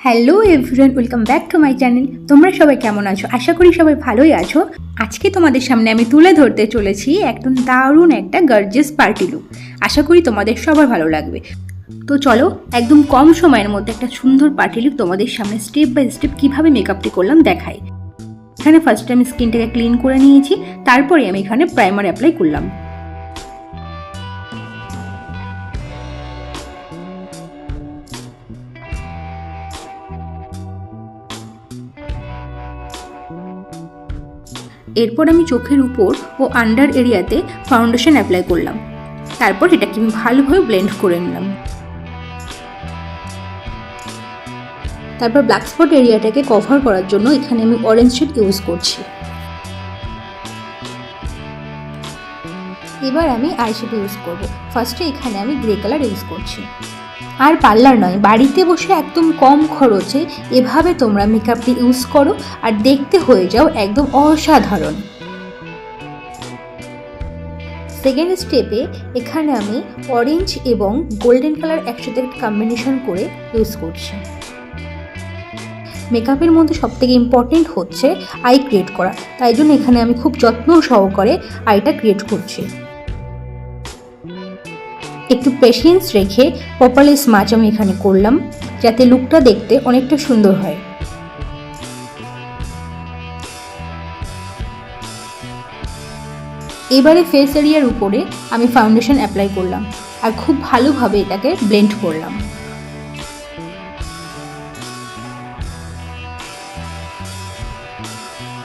Hello everyone, welcome back to my channel. তোমরা সবাই কেমন আছো? আশা করি সবাই ভালোই আছো। আজকে তোমাদের সামনে আমি তুলে ধরতে চলেছি একদম দারুণ একটা গর্জিয়াস পার্টি লুক। আশা করি তোমাদের সবার ভালো লাগবে। তো চলো একদম কম সময়ের মধ্যে একটা সুন্দর পার্টি লুক তোমাদের সামনে স্টেপ বাই স্টেপ কীভাবে মেকআপটি করলাম দেখাই। এখানে ফার্স্টে আমি স্কিনটাকে ক্লিন করে নিয়েছি, তারপরে আমি এখানে প্রাইমার অ্যাপ্লাই করলাম। এরপর আমি চোখের উপর ও আন্ডার এরিয়াতে ফাউন্ডেশন অ্যাপ্লাই করলাম। তারপর এটাকে আমি ভালোভাবে ব্লেন্ড করে নিলাম। তারপর ব্ল্যাক স্পট এরিয়াটাকে কভার করার জন্য এখানে আমি অরেঞ্জ শেড ইউজ করছি। এবার আমি আইশ্যাডো ইউজ করব। ফার্স্টে এখানে আমি গ্রে কালার ইউজ করছি। আর পার্লার নয়, বাড়িতে বসে একদম কম খরচে এভাবে তোমরা মেকআপটি ইউজ করো আর দেখতে হয়ে যাও একদম অসাধারণ। সেকেন্ড স্টেপে এখানে আমি অরেঞ্জ এবং গোল্ডেন কালার একসাথে কম্বিনেশন করে ইউজ করছি। মেকআপের মধ্যে সবথেকে ইম্পর্টেন্ট হচ্ছে আই ক্রিয়েট করা, তাই জন্য এখানে আমি খুব যত্ন সহকারে আইটা ক্রিয়েট করছি। একটু পেশেন্স রেখে প্রপারলি স্মাচ আমি এখানে করলাম, যাতে লুকটা দেখতে অনেকটা সুন্দর হয়। এবারে ফেস এরিয়ার উপরে আমি ফাউন্ডেশন অ্যাপ্লাই করলাম আর খুব ভালোভাবে এটাকে ব্লেন্ড করলাম।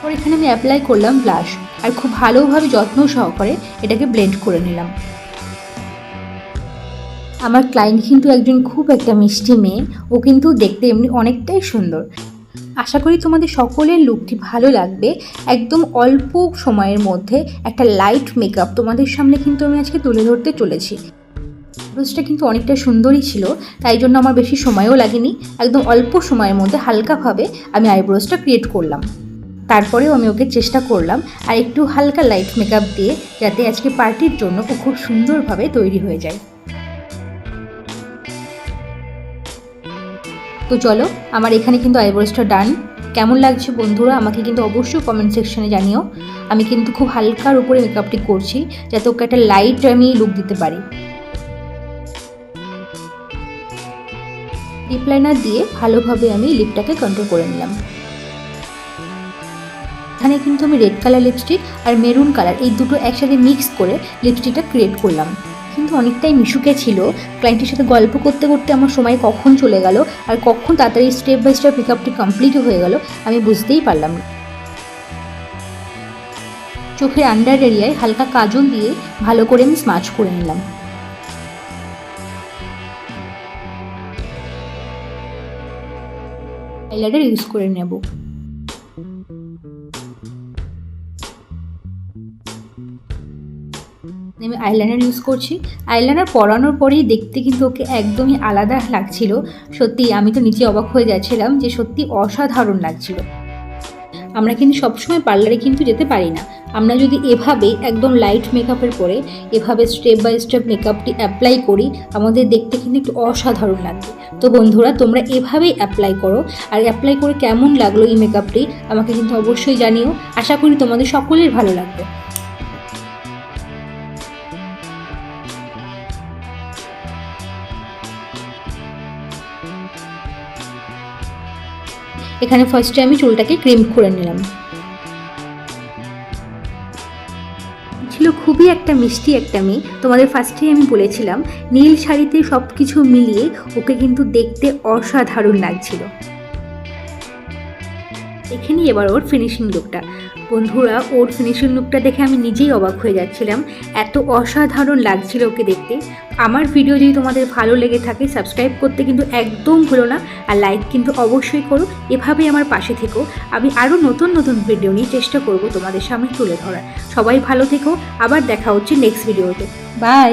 আর এখানে আমি অ্যাপ্লাই করলাম ব্লাশ আর খুব ভালোভাবে যত্ন সহকারে এটাকে ব্লেন্ড করে নিলাম। আমার ক্লায়েন্ট কিন্তু একজন খুব একটা মিষ্টি মেয়ে, ও কিন্তু দেখতে এমনি অনেকটাই সুন্দর। আশা করি তোমাদের সকলের লুকটি ভালো লাগবে। একদম অল্প সময়ের মধ্যে একটা লাইট মেকআপ তোমাদের সামনে কিন্তু আমি আজকে তুলে ধরতে চলেছি। আইব্রোসটা কিন্তু অনেকটা সুন্দরই ছিল, তাই জন্য আমার বেশি সময়ও লাগেনি। একদম অল্প সময়ের মধ্যে হালকাভাবে আমি আইব্রোসটা ক্রিয়েট করলাম। তারপরেও আমি ওকে চেষ্টা করলাম আর একটু হালকা লাইট মেকআপ দিয়ে, যাতে আজকে পার্টির জন্য ও খুব সুন্দরভাবে তৈরি হয়ে যায়। তো চলো, আমার এখানে কিন্তু আইব্রোসটা ডান। কেমন লাগছে বন্ধুরা আমাকে কিন্তু অবশ্যই কমেন্ট সেকশনে জানিও। আমি কিন্তু খুব হালকার উপরে মেকআপটি করছি, যাতে ওকে একটা লাইট আমি লুক দিতে পারি। লিপ লাইনার দিয়ে ভালোভাবে আমি লিপটাকে কন্ট্রোল করে নিলাম। এখানে কিন্তু আমি রেড কালার লিপস্টিক আর মেরুন কালার এই দুটো একসাথে মিক্স করে লিপস্টিকটা ক্রিয়েট করলাম। কিন্তু অনেকটাই মিশুকে ছিল, ক্লায়েন্টের সাথে গল্প করতে করতে আমার সময় কখন চলে গেল আর কখন তাড়াতাড়ি স্টেপ বাই স্টেপ মেকআপটি কমপ্লিট হয়ে গেল আমি বুঝতেই পারলাম না। চোখের আন্ডার এরিয়ায় হালকা কাজল দিয়ে ভালো করে আমি স্মাচ করে নিলাম। হাইলাইটার ইউজ করে নেব। আমি আইলাইনার ইউজ করছি। আইলাইনার পরানোর পরেই দেখতে কিন্তু ওকে একদমই আলাদা লাগছিল। সত্যি আমি তো নিচে অবাক হয়ে যাচ্ছিলাম যে সত্যি অসাধারণ লাগছিল। আমরা কিন্তু সবসময় পার্লারে কিন্তু যেতে পারি না। আমরা যদি এভাবে একদম লাইট মেকআপের পরে এভাবে স্টেপ বাই স্টেপ মেকআপটি অ্যাপ্লাই করি, আমাদের দেখতে কিন্তু একটু অসাধারণ লাগবে। তো বন্ধুরা, তোমরা এভাবেই অ্যাপ্লাই করো আর অ্যাপ্লাই করে কেমন লাগলো এই মেকআপটি আমাকে কিন্তু অবশ্যই জানিও। আশা করি তোমাদের সকলের ভালো লাগবে। এখানে ফার্স্টে আমি চুলটাকে ক্রিম করে নিলাম। ছিল খুবই একটা মিষ্টি একটা মেয়ে, তোমাদের ফার্স্টেই আমি বলেছিলাম নীল শাড়িতে সব কিছু মিলিয়ে ওকে কিন্তু দেখতে অসাধারণ লাগছিল। দেখে নিই এবার ওর ফিনিশিং লুকটা। বন্ধুরা, ওর ফিনিশিং লুকটা দেখে আমি নিজেই অবাক হয়ে যাচ্ছিলাম, এত অসাধারণ লাগছিল ওকে দেখতে। আমার ভিডিও যদি তোমাদের ভালো লেগে থাকে সাবস্ক্রাইব করতে কিন্তু একদম ভুলো না, আর লাইক কিন্তু অবশ্যই করো। এভাবেই আমার পাশে থেকো, আমি আরও নতুন নতুন ভিডিও নিয়ে চেষ্টা করব তোমাদের সামনে তুলে ধরার। সবাই ভালো থেকো, আবার দেখা হচ্ছে নেক্সট ভিডিওতে। বাই।